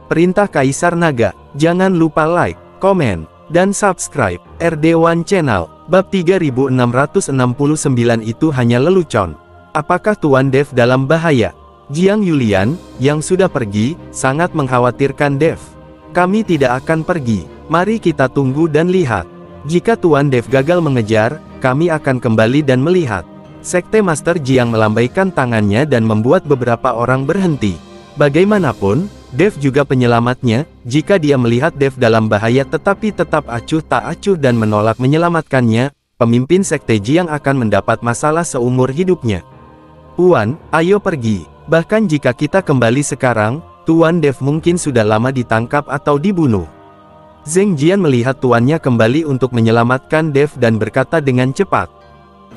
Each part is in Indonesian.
Perintah Kaisar Naga. Jangan lupa like, komen, dan subscribe RD1 Channel. Bab 3669 itu hanya lelucon. Apakah Tuan Dev dalam bahaya? Jiang Yulian, yang sudah pergi, sangat mengkhawatirkan Dev. Kami tidak akan pergi. Mari kita tunggu dan lihat. Jika Tuan Dev gagal mengejar, kami akan kembali dan melihat. Sekte Master Jiang melambaikan tangannya dan membuat beberapa orang berhenti. Bagaimanapun, Dev juga penyelamatnya. Jika dia melihat Dev dalam bahaya tetapi tetap acuh tak acuh dan menolak menyelamatkannya, pemimpin Sekte Jiang akan mendapat masalah seumur hidupnya. Tuan, ayo pergi. Bahkan jika kita kembali sekarang, Tuan Dev mungkin sudah lama ditangkap atau dibunuh. Zheng Jian melihat tuannya kembali untuk menyelamatkan Dev dan berkata dengan cepat.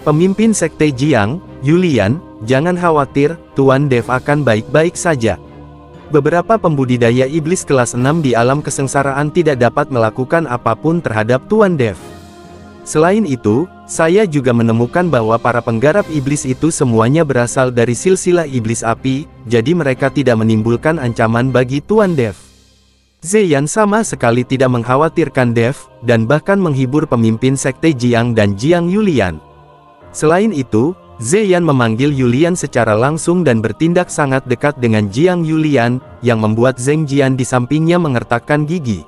Pemimpin Sekte Jiang, Yulian, jangan khawatir, Tuan Dev akan baik-baik saja. Beberapa pembudidaya iblis kelas 6 di alam kesengsaraan tidak dapat melakukan apapun terhadap Tuan Dev. Selain itu, saya juga menemukan bahwa para penggarap iblis itu semuanya berasal dari silsilah iblis api, jadi mereka tidak menimbulkan ancaman bagi Tuan Dev. Zeyan sama sekali tidak mengkhawatirkan Dev, dan bahkan menghibur pemimpin Sekte Jiang dan Jiang Yulian. Selain itu, Zeyan memanggil Yulian secara langsung dan bertindak sangat dekat dengan Jiang Yulian, yang membuat Zheng Jian di sampingnya mengertakkan gigi.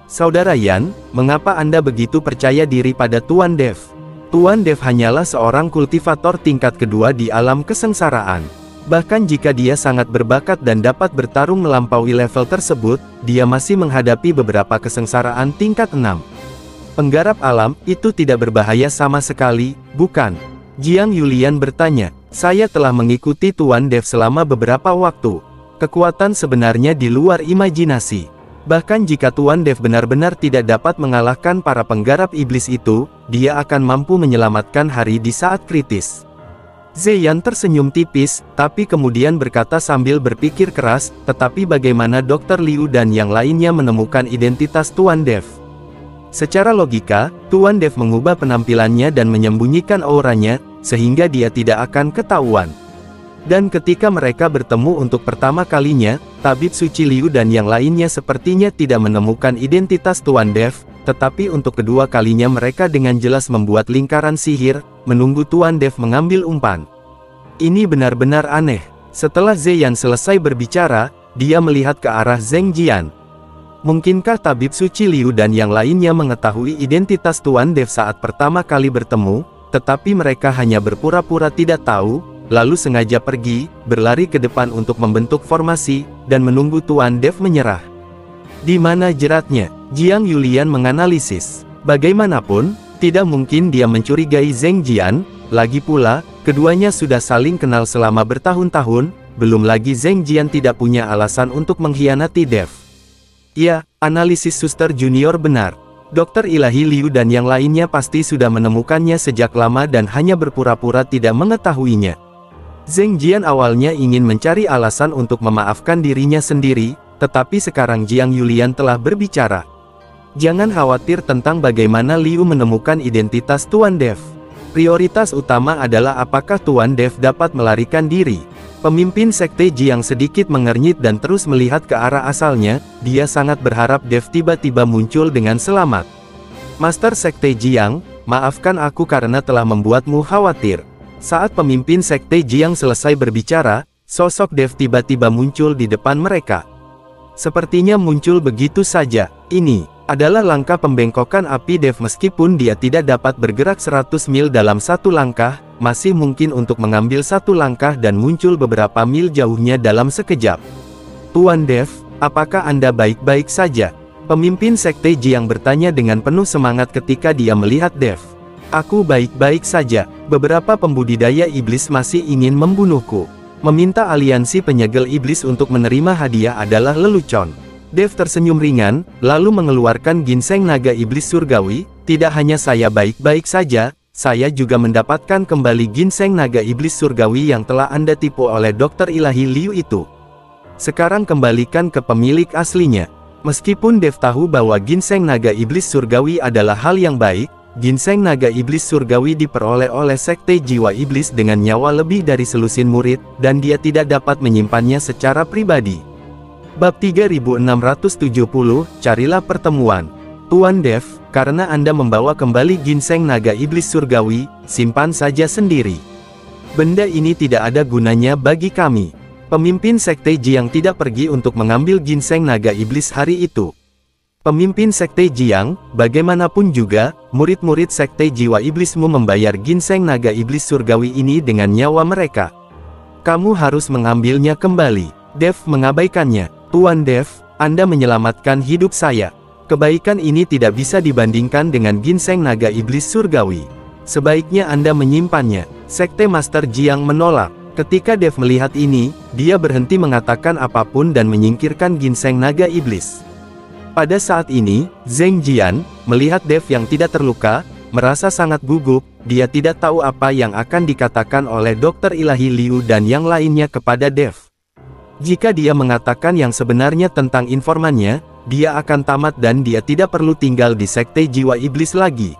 Saudara Yan, mengapa Anda begitu percaya diri pada Tuan Dev? Tuan Dev hanyalah seorang kultivator tingkat kedua di alam kesengsaraan. Bahkan jika dia sangat berbakat dan dapat bertarung melampaui level tersebut, dia masih menghadapi beberapa kesengsaraan tingkat 6. Penggarap alam, itu tidak berbahaya sama sekali, bukan? Jiang Yulian bertanya, saya telah mengikuti Tuan Dev selama beberapa waktu. Kekuatan sebenarnya di luar imajinasi. Bahkan jika Tuan Dev benar-benar tidak dapat mengalahkan para penggarap iblis itu, dia akan mampu menyelamatkan hari di saat kritis. Zeyan tersenyum tipis, tapi kemudian berkata sambil berpikir keras, tetapi bagaimana Dr. Liu dan yang lainnya menemukan identitas Tuan Dev? Secara logika, Tuan Dev mengubah penampilannya dan menyembunyikan auranya, sehingga dia tidak akan ketahuan. Dan ketika mereka bertemu untuk pertama kalinya, Tabib Suci Liu dan yang lainnya sepertinya tidak menemukan identitas Tuan Dev, tetapi untuk kedua kalinya mereka dengan jelas membuat lingkaran sihir, menunggu Tuan Dev mengambil umpan. Ini benar-benar aneh. Setelah Zeyan selesai berbicara, dia melihat ke arah Zheng Jian. Mungkinkah Tabib Suci Liu dan yang lainnya mengetahui identitas Tuan Dev saat pertama kali bertemu, tetapi mereka hanya berpura-pura tidak tahu, lalu sengaja pergi, berlari ke depan untuk membentuk formasi, dan menunggu Tuan Dev menyerah. Di mana jeratnya? Jiang Yulian menganalisis. Bagaimanapun, tidak mungkin dia mencurigai Zheng Jian, lagi pula, keduanya sudah saling kenal selama bertahun-tahun, belum lagi Zheng Jian tidak punya alasan untuk mengkhianati Dev. Ya, analisis Suster Junior benar. Dokter Ilahi Liu dan yang lainnya pasti sudah menemukannya sejak lama dan hanya berpura-pura tidak mengetahuinya. Zheng Jian awalnya ingin mencari alasan untuk memaafkan dirinya sendiri, tetapi sekarang Jiang Yulian telah berbicara. Jangan khawatir tentang bagaimana Liu menemukan identitas Tuan Dev. Prioritas utama adalah apakah Tuan Dev dapat melarikan diri. Pemimpin Sekte Jiang sedikit mengernyit dan terus melihat ke arah asalnya, dia sangat berharap Dev tiba-tiba muncul dengan selamat. Master Sekte Jiang, maafkan aku karena telah membuatmu khawatir. Saat pemimpin Sekte Jiang selesai berbicara, sosok Dev tiba-tiba muncul di depan mereka. Sepertinya muncul begitu saja. Ini adalah langkah pembengkokan api Dev. Meskipun dia tidak dapat bergerak 100 mil dalam satu langkah, masih mungkin untuk mengambil satu langkah dan muncul beberapa mil jauhnya dalam sekejap. Tuan Dev, apakah Anda baik-baik saja? Pemimpin Sekte Jiang bertanya dengan penuh semangat ketika dia melihat Dev. Aku baik-baik saja. Beberapa pembudidaya iblis masih ingin membunuhku. Meminta aliansi penyegel iblis untuk menerima hadiah adalah lelucon. Dev tersenyum ringan, lalu mengeluarkan ginseng naga iblis surgawi. Tidak hanya saya baik-baik saja, saya juga mendapatkan kembali ginseng naga iblis surgawi yang telah Anda tipu oleh Dokter Ilahi Liu itu. Sekarang kembalikan ke pemilik aslinya. Meskipun Dev tahu bahwa ginseng naga iblis surgawi adalah hal yang baik, ginseng naga iblis surgawi diperoleh oleh Sekte Jiwa Iblis dengan nyawa lebih dari selusin murid, dan dia tidak dapat menyimpannya secara pribadi. Bab 3670, Carilah Pertemuan. Tuan Dev, karena Anda membawa kembali ginseng naga iblis surgawi, simpan saja sendiri. Benda ini tidak ada gunanya bagi kami. Pemimpin Sekte Jiang tidak pergi untuk mengambil ginseng naga iblis hari itu. Pemimpin Sekte Jiang, bagaimanapun juga, murid-murid Sekte Jiwa Iblismu membayar ginseng naga iblis surgawi ini dengan nyawa mereka. Kamu harus mengambilnya kembali. Dev mengabaikannya. Tuan Dev, Anda menyelamatkan hidup saya. Kebaikan ini tidak bisa dibandingkan dengan ginseng naga iblis surgawi. Sebaiknya Anda menyimpannya. Sekte Master Jiang menolak. Ketika Dev melihat ini, dia berhenti mengatakan apapun dan menyingkirkan ginseng naga iblis. Pada saat ini, Zheng Jian, melihat Dev yang tidak terluka, merasa sangat gugup. Dia tidak tahu apa yang akan dikatakan oleh Dokter Ilahi Liu dan yang lainnya kepada Dev. Jika dia mengatakan yang sebenarnya tentang informannya, dia akan tamat dan dia tidak perlu tinggal di Sekte Jiwa Iblis lagi.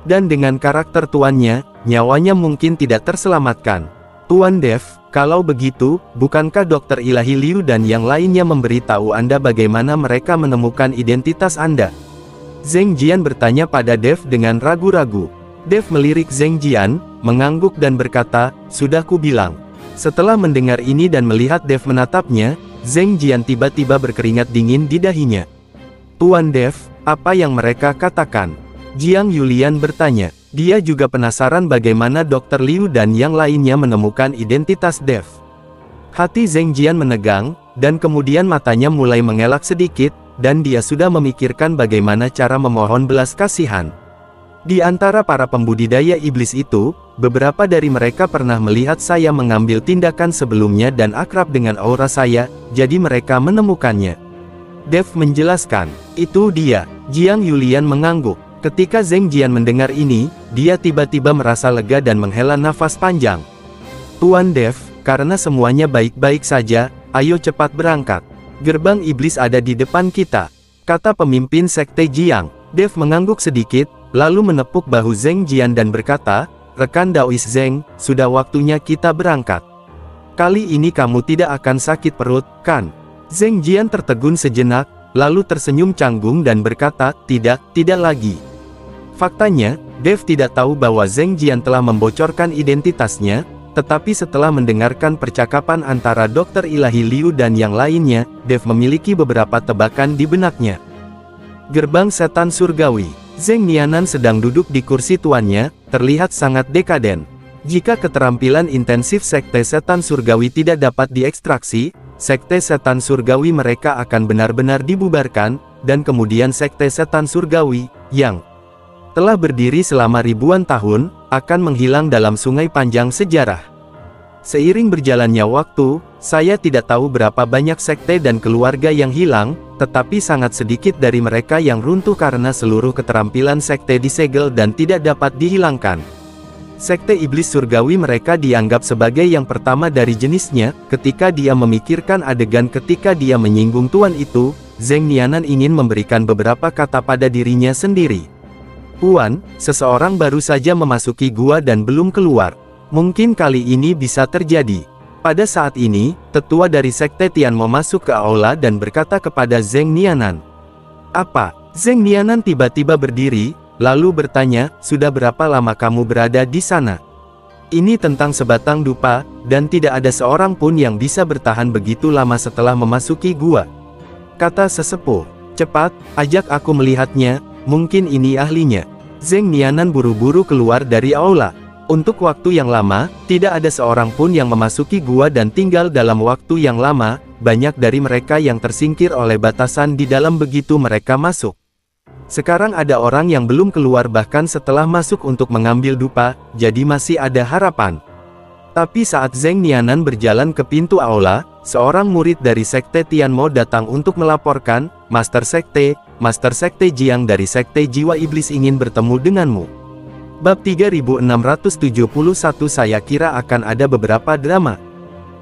Dan dengan karakter tuannya, nyawanya mungkin tidak terselamatkan. Tuan Dev, kalau begitu, bukankah Dokter Ilahi Liu dan yang lainnya memberitahu Anda bagaimana mereka menemukan identitas Anda? Zheng Jian bertanya pada Dev dengan ragu-ragu. Dev melirik Zheng Jian, mengangguk dan berkata, "Sudah ku bilang." Setelah mendengar ini dan melihat Dev menatapnya, Zheng Jian tiba-tiba berkeringat dingin di dahinya. "Tuan Dev, apa yang mereka katakan?" Jiang Yulian bertanya. Dia juga penasaran bagaimana Dr. Liu dan yang lainnya menemukan identitas Dev. Hati Zheng Jian menegang, dan kemudian matanya mulai mengelak sedikit, dan dia sudah memikirkan bagaimana cara memohon belas kasihan. Di antara para pembudidaya iblis itu, beberapa dari mereka pernah melihat saya mengambil tindakan sebelumnya dan akrab dengan aura saya, jadi mereka menemukannya. Dev menjelaskan, "Itu dia." Jiang Yulian mengangguk. Ketika Zheng Jian mendengar ini, dia tiba-tiba merasa lega dan menghela nafas panjang. "Tuan Dev, karena semuanya baik-baik saja, ayo cepat berangkat. Gerbang iblis ada di depan kita," kata pemimpin Sekte Jiang. Dev mengangguk sedikit, lalu menepuk bahu Zheng Jian dan berkata, "Rekan Daois Zheng, sudah waktunya kita berangkat. Kali ini kamu tidak akan sakit perut, kan?" Zheng Jian tertegun sejenak, lalu tersenyum canggung dan berkata, tidak lagi." Faktanya, Dev tidak tahu bahwa Zheng Jian telah membocorkan identitasnya, tetapi setelah mendengarkan percakapan antara Dokter Ilahi Liu dan yang lainnya, Dev memiliki beberapa tebakan di benaknya. Gerbang Setan Surgawi. Zheng Nianan sedang duduk di kursi tuannya, terlihat sangat dekaden. Jika keterampilan intensif Sekte Setan Surgawi tidak dapat diekstraksi, Sekte Setan Surgawi mereka akan benar-benar dibubarkan, dan kemudian Sekte Setan Surgawi, yang telah berdiri selama ribuan tahun, akan menghilang dalam sungai panjang sejarah. Seiring berjalannya waktu, saya tidak tahu berapa banyak sekte dan keluarga yang hilang, tetapi sangat sedikit dari mereka yang runtuh karena seluruh keterampilan sekte disegel dan tidak dapat dihilangkan. Sekte Iblis Surgawi mereka dianggap sebagai yang pertama dari jenisnya. Ketika dia memikirkan adegan ketika dia menyinggung tuan itu, Zheng Nianan ingin memberikan beberapa kata pada dirinya sendiri. "Tuan, seseorang baru saja memasuki gua dan belum keluar. Mungkin kali ini bisa terjadi." Pada saat ini, tetua dari Sekte Tianmo masuk ke aula dan berkata kepada Zheng Nianan. "Apa?" Zheng Nianan tiba-tiba berdiri, lalu bertanya, "Sudah berapa lama kamu berada di sana?" "Ini tentang sebatang dupa, dan tidak ada seorang pun yang bisa bertahan begitu lama setelah memasuki gua," kata sesepuh. "Cepat, ajak aku melihatnya, mungkin ini ahlinya." Zheng Nianan buru-buru keluar dari aula. Untuk waktu yang lama, tidak ada seorang pun yang memasuki gua dan tinggal dalam waktu yang lama, banyak dari mereka yang tersingkir oleh batasan di dalam begitu mereka masuk. Sekarang ada orang yang belum keluar bahkan setelah masuk untuk mengambil dupa, jadi masih ada harapan. Tapi saat Zheng Nianan berjalan ke pintu aula, seorang murid dari Sekte Tianmo datang untuk melaporkan, Master Sekte Jiang dari Sekte Jiwa Iblis ingin bertemu denganmu." Bab 3671. Saya kira akan ada beberapa drama.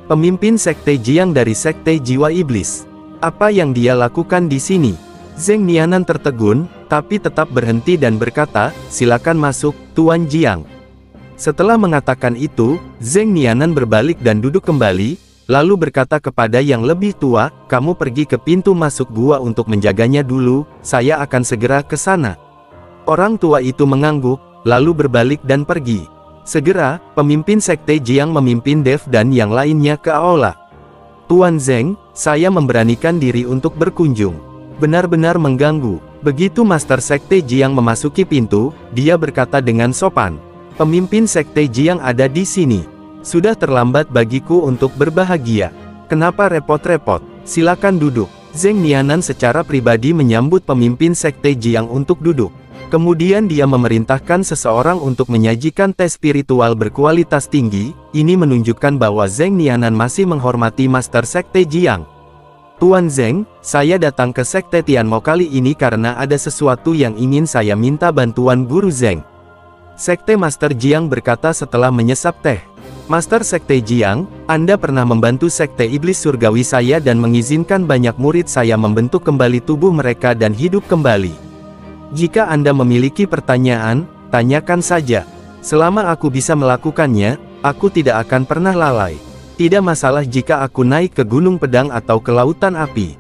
Pemimpin Sekte Jiang dari Sekte Jiwa Iblis. Apa yang dia lakukan di sini? Zheng Nianan tertegun, tapi tetap berhenti dan berkata, "Silakan masuk, Tuan Jiang." Setelah mengatakan itu, Zheng Nianan berbalik dan duduk kembali, lalu berkata kepada yang lebih tua, kamu pergi ke pintu masuk gua untuk menjaganya dulu, saya akan segera ke sana. Orang tua itu mengangguk, lalu berbalik dan pergi. Segera, pemimpin sekte Jiang memimpin Dev dan yang lainnya ke aula. Tuan Zeng, saya memberanikan diri untuk berkunjung. Benar-benar mengganggu. Begitu Master Sekte Jiang memasuki pintu, dia berkata dengan sopan. Pemimpin Sekte Jiang ada di sini. Sudah terlambat bagiku untuk berbahagia. Kenapa repot-repot? Silakan duduk. Zeng Nianan secara pribadi menyambut pemimpin Sekte Jiang untuk duduk. Kemudian dia memerintahkan seseorang untuk menyajikan teh spiritual berkualitas tinggi. Ini menunjukkan bahwa Zeng Nianan masih menghormati Master Sekte Jiang. Tuan Zeng, saya datang ke Sekte Tianmo kali ini karena ada sesuatu yang ingin saya minta bantuan Guru Zeng. Sekte Master Jiang berkata setelah menyesap teh. Master Sekte Jiang, Anda pernah membantu Sekte Iblis Surgawi saya dan mengizinkan banyak murid saya membentuk kembali tubuh mereka dan hidup kembali. Jika Anda memiliki pertanyaan, tanyakan saja. Selama aku bisa melakukannya, aku tidak akan pernah lalai. Tidak masalah jika aku naik ke Gunung Pedang atau ke Lautan Api.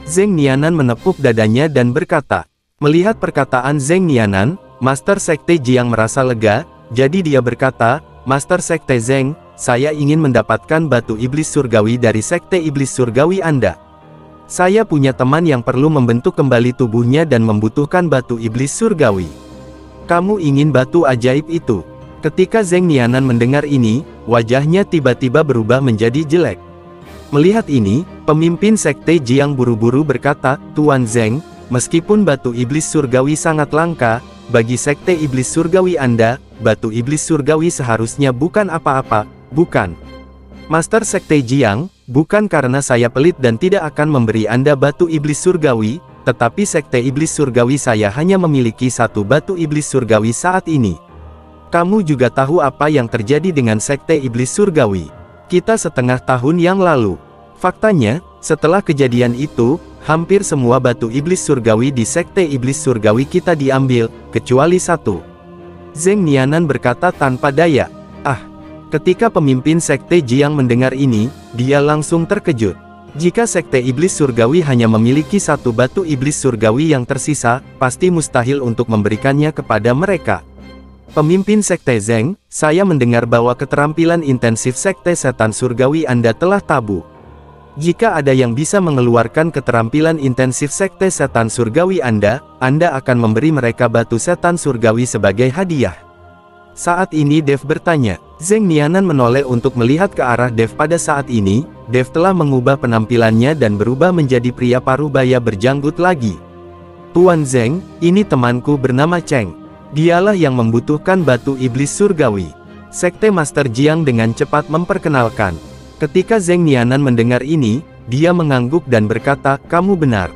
Zeng Nianan menepuk dadanya dan berkata. Melihat perkataan Zeng Nianan, Master Sekte Jiang merasa lega, jadi dia berkata, Master Sekte Zeng, saya ingin mendapatkan batu iblis surgawi dari Sekte Iblis Surgawi Anda. Saya punya teman yang perlu membentuk kembali tubuhnya dan membutuhkan batu iblis surgawi. Kamu ingin batu ajaib itu? Ketika Zeng Nianan mendengar ini, wajahnya tiba-tiba berubah menjadi jelek. Melihat ini, pemimpin Sekte Jiang buru-buru berkata, Tuan Zeng, meskipun batu iblis surgawi sangat langka, bagi Sekte Iblis Surgawi Anda, batu iblis surgawi seharusnya bukan apa-apa, bukan? Master Sekte Jiang, bukan karena saya pelit dan tidak akan memberi Anda batu iblis surgawi, tetapi Sekte Iblis Surgawi saya hanya memiliki satu batu iblis surgawi saat ini. Kamu juga tahu apa yang terjadi dengan Sekte Iblis Surgawi. Kita setengah tahun yang lalu. Faktanya, setelah kejadian itu, hampir semua batu iblis surgawi di Sekte Iblis Surgawi kita diambil, kecuali satu. Zeng Nianan berkata tanpa daya. Ketika pemimpin Sekte Jiang mendengar ini, dia langsung terkejut. Jika Sekte Iblis Surgawi hanya memiliki satu batu iblis surgawi yang tersisa, pasti mustahil untuk memberikannya kepada mereka. Pemimpin Sekte Zeng, saya mendengar bahwa keterampilan intensif Sekte Setan Surgawi Anda telah tabu. Jika ada yang bisa mengeluarkan keterampilan intensif Sekte Setan Surgawi Anda akan memberi mereka batu setan surgawi sebagai hadiah. Saat ini Dev bertanya. Zeng Nianan menoleh untuk melihat ke arah Dev pada saat ini. Dev telah mengubah penampilannya dan berubah menjadi pria parubaya berjanggut lagi. Tuan Zeng, ini temanku bernama Cheng. Dialah yang membutuhkan batu iblis surgawi. Sekte Master Jiang dengan cepat memperkenalkan. Ketika Zeng Nianan mendengar ini, dia mengangguk dan berkata, kamu benar.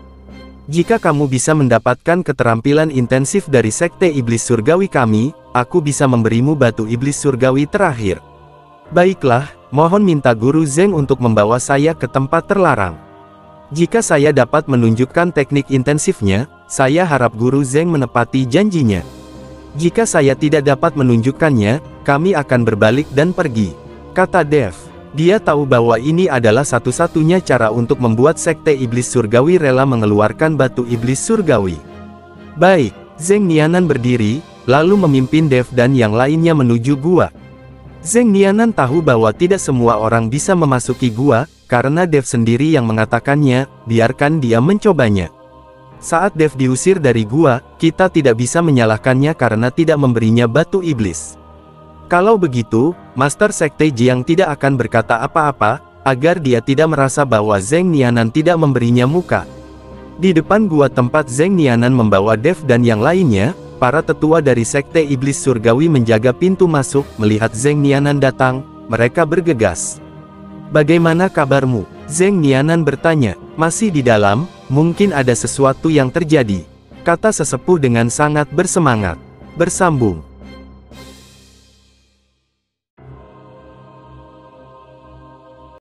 Jika kamu bisa mendapatkan keterampilan intensif dari Sekte Iblis Surgawi kami, aku bisa memberimu batu iblis surgawi terakhir. Baiklah, mohon minta Guru Zeng untuk membawa saya ke tempat terlarang. Jika saya dapat menunjukkan teknik intensifnya, saya harap Guru Zeng menepati janjinya. Jika saya tidak dapat menunjukkannya, kami akan berbalik dan pergi, kata Dev. Dia tahu bahwa ini adalah satu-satunya cara untuk membuat Sekte Iblis Surgawi rela mengeluarkan batu iblis surgawi. Baik, Zeng Nianan berdiri, lalu memimpin Dev dan yang lainnya menuju gua. Zeng Nianan tahu bahwa tidak semua orang bisa memasuki gua, karena Dev sendiri yang mengatakannya, biarkan dia mencobanya. Saat Dev diusir dari gua, kita tidak bisa menyalahkannya karena tidak memberinya batu iblis. Kalau begitu, Master Sekte Jiang tidak akan berkata apa-apa, agar dia tidak merasa bahwa Zeng Nianan tidak memberinya muka. Di depan gua tempat Zeng Nianan membawa Dev dan yang lainnya, para tetua dari Sekte Iblis Surgawi menjaga pintu masuk. Melihat Zeng Nianan datang, mereka bergegas. Bagaimana kabarmu? Zeng Nianan bertanya. Masih di dalam, mungkin ada sesuatu yang terjadi, kata sesepuh dengan sangat bersemangat. Bersambung.